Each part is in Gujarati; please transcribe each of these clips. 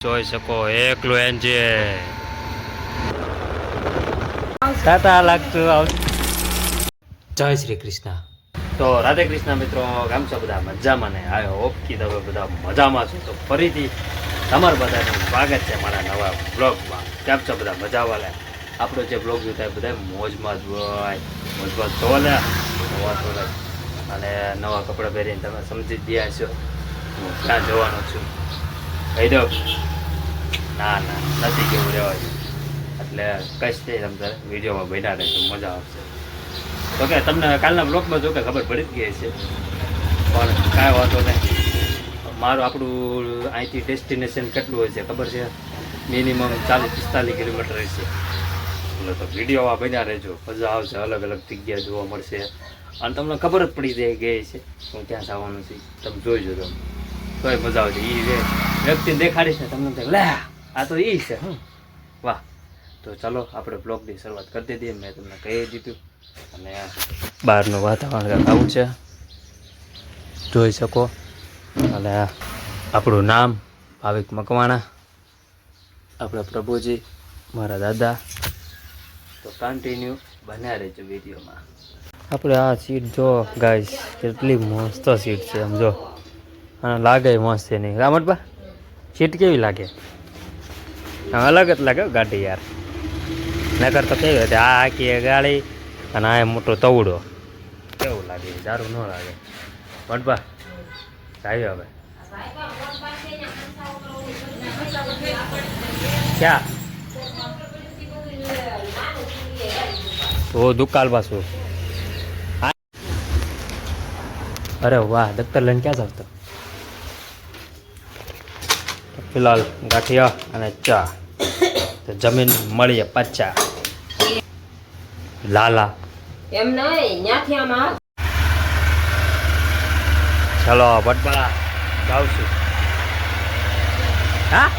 જોઈ શકો એકલું એન્જિન ટાટા લાગતું. જય શ્રી કૃષ્ણ. તો રાધે કૃષ્ણ મિત્રો, કેમ છો બધા? મજામાં ને? આયો ઓકે, તમે બધા મજામાં છો? તો ફરીથી તમારું બધાનું સ્વાગત છે મારા નવા બ્લોગમાં. કેમ છો બધા? મજામાં લે? આપણો જે બ્લોગ જોતા બધા મોજમાં જ હોય, મોજમાં તો લે નવા તો લે. અને નવા કપડાં પહેરીને તમે સમજી જ ગયા છો હું ક્યાં જવાનો છું. કહી દો ના ના નથી કેવું રહેવાય, એટલે કશ નહીં. તમને વિડીયોમાં બન્યા રહેશે, મજા આવશે. તો કે તમને કાલના બ્લોગમાં જો કે ખબર પડી જ ગઈ છે, પણ કાંઈ વાંધો નહીં. મારું આપણું અહીંથી ડેસ્ટિનેશન કેટલું હોય છે ખબર છે? મિનિમમ 40-45 કિલોમીટર હશે. એટલે તો વિડીયોમાં બન્યા રહેજો, મજા આવશે. અલગ અલગ જગ્યા જોવા મળશે અને તમને ખબર જ પડી જાય ગઈ છે હું ક્યાં જવાનું છે. તમે જોઈ જોજો તોય મજા આવશે. એ વ્યક્તિને દેખાડીશ ને તમને લે આ તો એ છે. વાહ. તો ચાલો આપણે બ્લોગની શરૂઆત કરી દીધી. મેં તમને કહી દીધું. અને બહારનું વાતાવરણ કંઈક આવું છે, જોઈ શકો. અને આપણું નામ ભાવિક મકવાણા, આપણા પ્રભુજી મારા દાદા. તો કન્ટિન્યુ બન્યા રહેજો વિડીયોમાં. આપણે આ સીટ જો ગાઈસ, કેટલી મસ્ત સીટ છે આમ જો. અને લાગે મસ્ત છે નહીં રામટબા? સીટ કેવી લાગે? અલગ જ લાગે ગાડી યાર. નકર તો કેવી હતી આ આખી ગાડી અને આ મોટો તવડો, કેવું લાગે? સારું ન લાગે. મટબા આવ્યો હવે ક્યાં? ઓ દુકાળ પાછું. અરે વાહ, દફતર લઈને ક્યાં જાવ? તો ફિલહાલ ગાંઠિયા અને ચા. તો જમીન મળીએ પાછા. લાલા એમ નહીં ન્યાથી આમાં. ચલો બટબા જાઉં છું. હા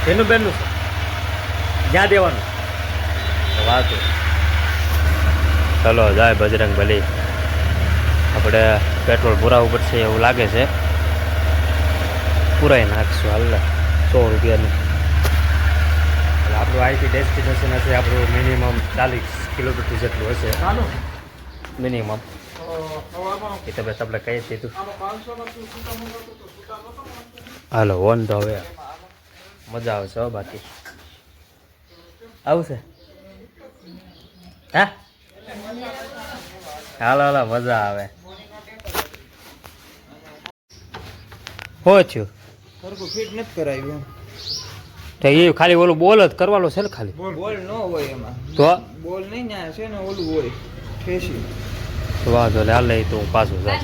બેનું બેનું જ્યાં દેવાનું વાત. ચલો જાય બજરંગ બલી. આપણે પેટ્રોલ પુરાવવું પડશે એવું લાગે છે. પુરાઈ નાખશું હાલ 100 રૂપિયાનું. એટલે આપણું અહીંથી ડેસ્ટિનેશન હશે આપણું મિનિમમ 40 કિલોમીટર જેટલું હશે મિનિમમ. એ તમે તમને કહી દીધું. હાલો ઓન તો હવે મજા આવશે હો. બાકી આવશે હા. હાલો હાલો મજા આવે. હો થયું સરખું ફિટ નથી કરાવ્યું. તો એ ખાલી ઓલું બોલ જ કરવાનો છે ને ખાલી. બોલ ન હોય એમાં. તો બોલ નહીં ના છે ને ઓલું હોય ઠેસી. વાંધો લે હાલ લઈ તો હું પાછું જાઉં.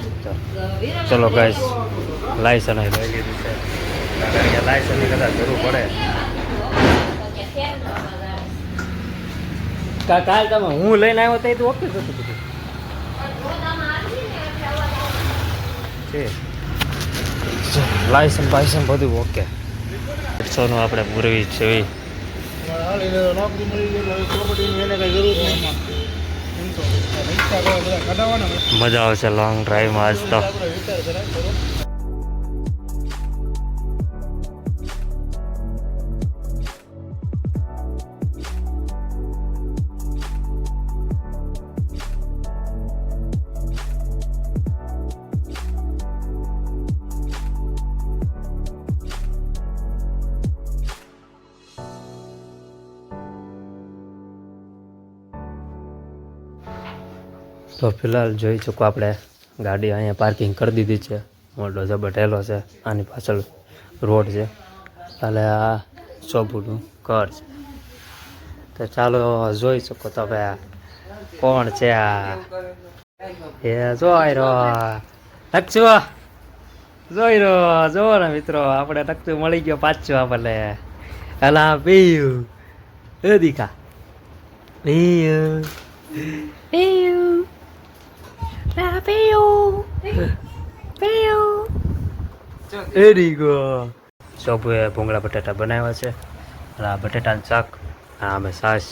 ચલો ગાઈસ, લાયસન લઈ લીધું છે. લાયસનની કદાચ જરૂર પડે. કાલ તમે હું લઈને આવ્યો તો ઓકે જ હતું બધું છે. લાયસન બાયસન બધું ઓકે. 100નું આપણે પૂરવી છે. મજા આવશે લોંગ ડ્રાઈવમાં આજ તો. તો ફિલહાલ જોઈ શકો આપણે ગાડી અહીંયા પાર્કિંગ કરી દીધી છે. મોટો ઝબટેલો છે. આની પાછળ રોડ છે. એટલે આ શોભુનું ઘર છે. તો ચાલો જોઈ શકો તમે કોણ છે આ. એ જોઈ રહ્યો નકશો, જોઈ રહ્યો જોવો ને મિત્રો. આપણે નકશું મળી ગયો પાછું આપણને. અલા પીયું એ દીખા પીયું પીયું શોભુએ ભૂંગળા બટાટા બનાવ્યા છે. અને આ બટાટાનું શાક, આ અમે છાશ.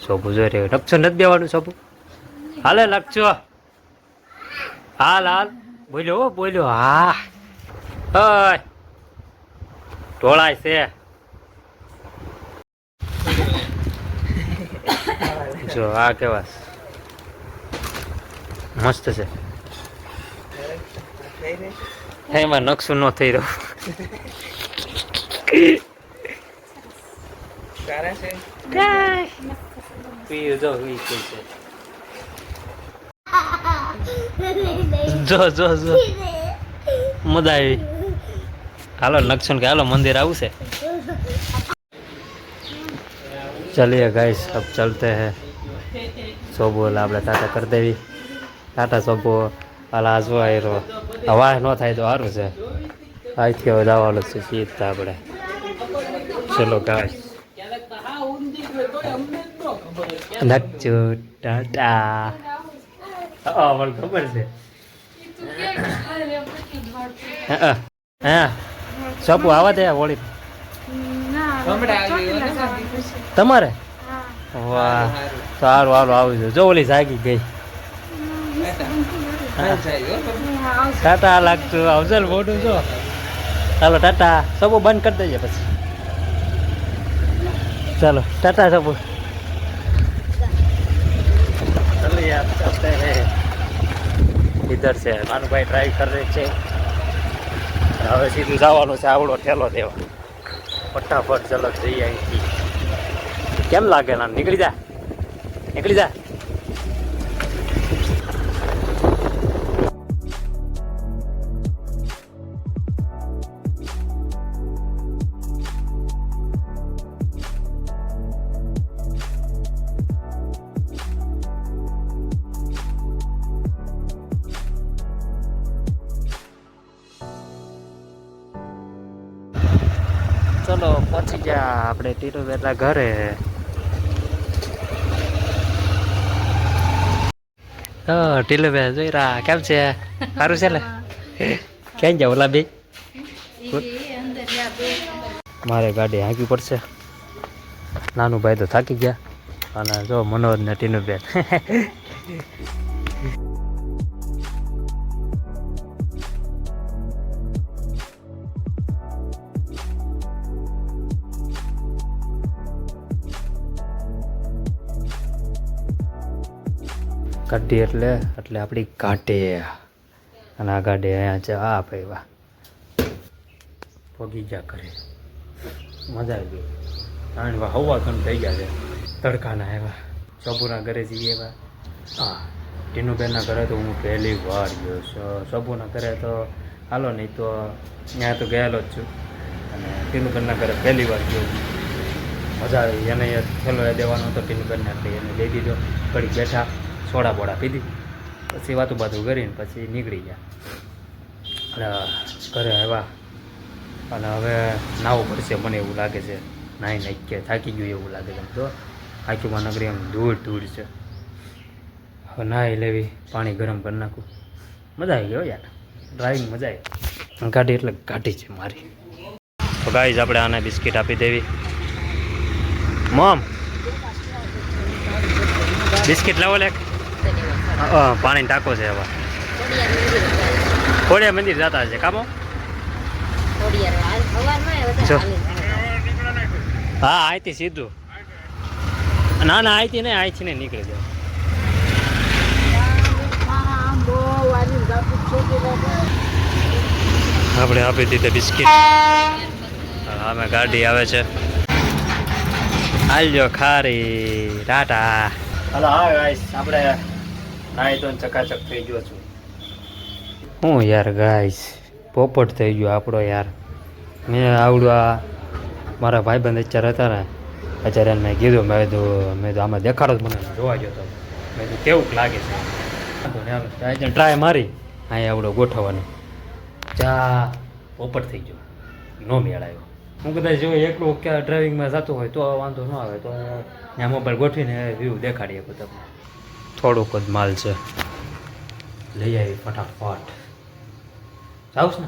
શોભુ જોઈ રહ્યો. નકશો નથી દેવાનું શોભુ. હાલે નકશો હાલ હાલ બોલ્યો બોલ્યો. હા ઢોળાય છે જો આ કેવા મસ્ત છે એમાં નકશું ન થઈ રહ્યું સારા છે પી જો ઈ છે જો જો જો મજા આવી હાલો નકશું કે હાલો મંદિર આવું છે चलिए गाइस अब चलते हैं सोबो આપણે ટાટા કરી દેવી ટાટા સોબો હાલા જો આયરો હવા ન થાય તો સારું છે આજથી હવે જવાનું છે સીધા આપણે ચલો ગાઈસ નકચુ ટાટા મને ખબર છે હા સોબો આવા દે હોળી તમારે વાહ સારું હાલો આવી જાવ જો ઓલી જાગી ગઈ ટાટા લાગતું આવશે ને મોટું જો ચાલો ટાટા સબુ બંધ કરી દેજે પછી ચાલો ટાટા સબુ चलिए आप चलते हैं इधर से मानू भाई ड्राइव कर रहे છે હવે સીધું જવાનું છે આવડો ઠેલો દેવા ફટાફટ ચલો જઈએ અહીંથી કેમ લાગે ના નીકળી જા ચલો પહોંચી ગયા આપણે ટીટુ બેટલા ઘરે ટીલુ બે જોઈ રહ્યા કેમ છે સારું છે ને ક્યાં જાવ ઓલા બે મારે ગાડી હાંકી પડશે નાનું ભાઈ તો થાકી ગયા અને જો મનોજ ને ટીનુ બેન ગાડી એટલે આપણી ઘાટે અને આ ગાડી અહીંયા છે આ ભાઈ વાહ પગી જા કરે મજા આવી ગઈ કારણ કે હવા કમ થઈ ગયા છે તડકાના એવા સબુના ઘરે જઈએ એવા હા ટીનુબેનના ઘરે તો હું પહેલી વાર ગયો છું સબુના ઘરે તો હાલો નહીં તો ત્યાં તો ગયેલો જ છું અને ટીનુબેનના ઘરે પહેલી વાર ગયો મજા આવી એને થેલો એ દેવાનો હતો ટીનુબેનને એટલે એને દઈ દીધો ઘડી બેઠા સોડા બોડા પીધી પછી વાતું બાતું કરીને પછી નીકળી ગયા ઘરે આવ્યા અને હવે નાવું પડશે મને એવું લાગે છે નાહી નાખીએ થાકી ગયું એવું લાગે છે તો આખીમાં નગરી એમ ધૂળ છે હવે નાહી લેવી પાણી ગરમ કરી નાખું મજા આવી ગયો યાર ડ્રાઇવિંગ મજા આવી ગાડી એટલે ગાડી છે મારી તો ગાઈઝ આપણે આને બિસ્કિટ આપી દેવી મોમ બિસ્કિટ લાવો લે પાણી ટાંકો છે હવે ખોડિયા મંદિર જતા છે કામો હા અહીંથી સીધું ના અહીંથી નહીં અહીંથી નહીં નીકળી જાય આપણે આપી દીધે બિસ્કિટ અમે ગાડી આવે છે હાલજો ખારી ટાટા હાલો હા ગાઈસ આપણે નાહી તો ચકાચક થઈ ગયો છું હું યાર ગાઈસ પોપટ થઈ ગયો આપણો યાર મેં આવડું મારા ભાઈબંધ અત્યારે હતા ને અત્યારે મેં કીધું મેં તો આમાં દેખાડો જ મને જોવા ગયો હતો મેં તો કેવું લાગે છે ટ્રાય મારી અહીં આવડો ગોઠવવાનો ચા પોપટ થઈ ગયો નો મેળ આવ્યો હું કદાચ જો એકલું ક્યાં ડ્રાઇવિંગમાં જતું હોય તો વાંધો ન આવે તો ત્યાં મોબાઈલ ગોઠવીને વ્યૂ દેખાડી શકું તમને થોડુંક જ માલ છે લઈ આવી ફટાફટ જાઉં ને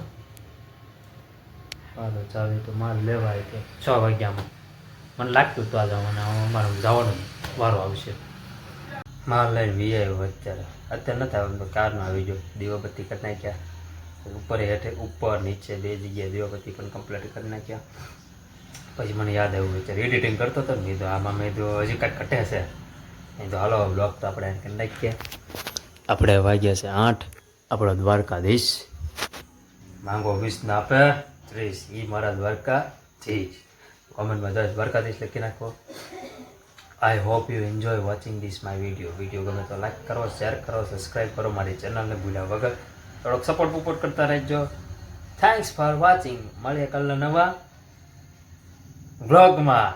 હાલો ચાવી તો માલ લેવાય તો 6 વાગ્યામાં મને લાગતું તો આજે મને અમારે જવાનો વારો આવશે માલ લઈને વી આવ્યો અત્યારે નથી આવ્યો તો કારનો આવી ગયો દીવાબત્તી કરી નાખ્યા ઉપર હેઠે ઉપર નીચે 2 જગ્યાએ દીવાબત્તી પણ કમ્પ્લીટ કરી નાખ્યા. પછી મને યાદ આવ્યું વિચાર એડિટિંગ કરતો હતો ને, તો આમાં મેં તો હજી કાંઈક કટે છે નહીં, તો હાલો બ્લોગ તો આપણે એને કરી નાખીએ. આપણે વાગ્યા છે 8. આપણો દ્વારકાધીશ માંગો 20 ના આપે 30. એ મારા દ્વારકાધીશ. કોમેન્ટમાં દ્વારકાધીશ લખી નાખો. I hope you enjoy watching this my video ગમે તો લાઈક કરો, શેર કરો, સબસ્ક્રાઈબ કરો. મારી ચેનલને ભૂલ્યા વગર થોડોક સપોર્ટ કરતા રહેજો. Thanks for watching. મળીએ કાલના નવા વ્લોગમાં.